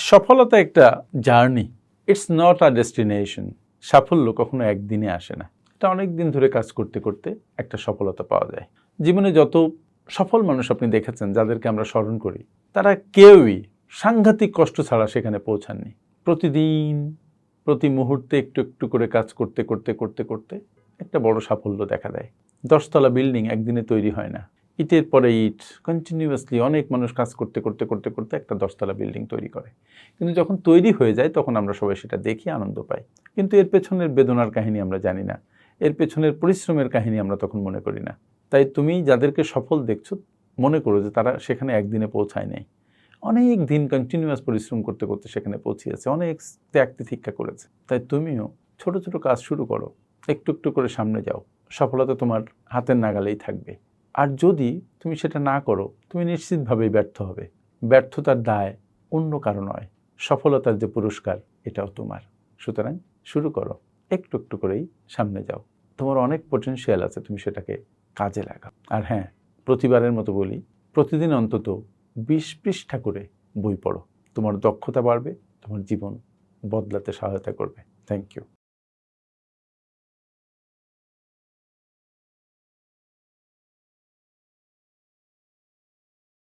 সফলতা একটা journey, it's not a destination. সাফল্য কখনো একদিনে আসে না, এটা অনেক দিন ধরে কাজ করতে করতে একটা সফলতা পাওয়া যায়। জীবনে যত সফল মানুষ আপনি দেখেছেন, যাদেরকে আমরা স্মরণ করি, তারা কেউই সাংঘাতিক কষ্ট ছাড়া সেখানে পৌঁছাননি। প্রতিদিন প্রতি মুহূর্তে একটু একটু করে কাজ করতে করতে করতে করতে একটা বড় সাফল্য দেখা দেয়। 10তলা বিল্ডিং একদিনে তৈরি হয় না, ইটের পরে ইট কন্টিনিউয়াসলি অনেক মানুষ কাজ করতে করতে করতে করতে একটা 10তলা বিল্ডিং তৈরি করে। কিন্তু যখন তৈরি হয়ে যায় তখন আমরা সবাই সেটা দেখি, আনন্দ পাই, কিন্তু এর পেছনের বেদনার কাহিনী আমরা জানি না, এর পেছনের পরিশ্রমের কাহিনী আমরা তখন মনে করি না। তাই তুমি যাদেরকে সফল দেখছো, মনে করো যে তারা সেখানে একদিনে পৌঁছায় নাই, অনেক দিন কন্টিনিউয়াস পরিশ্রম করতে করতে সেখানে পৌঁছিয়েছে, অনেক ত্যাগ তিতিক্ষা করেছে। তাই তুমিও ছোট ছোট কাজ শুরু করো, একটু একটু করে সামনে যাও, সফলতা তোমার হাতের নাগালেই থাকবে। আর যদি তুমি সেটা না করো, তুমি নিশ্চিতভাবেই ব্যর্থ হবে। ব্যর্থতার দায় অন্য কারো নয়, সফলতার যে পুরস্কার এটাও তোমার। সুতরাং শুরু করো, একটু একটু করেই সামনে যাও। তোমার অনেক পটেনশিয়াল আছে, তুমি সেটাকে কাজে লাগাও। আর হ্যাঁ, প্রতিবারের মতো বলি, প্রতিদিন অন্তত 20 পৃষ্ঠা করে বই পড়ো। তোমার দক্ষতা বাড়বে, তোমার জীবন বদলাতে সহায়তা করবে। Thank you.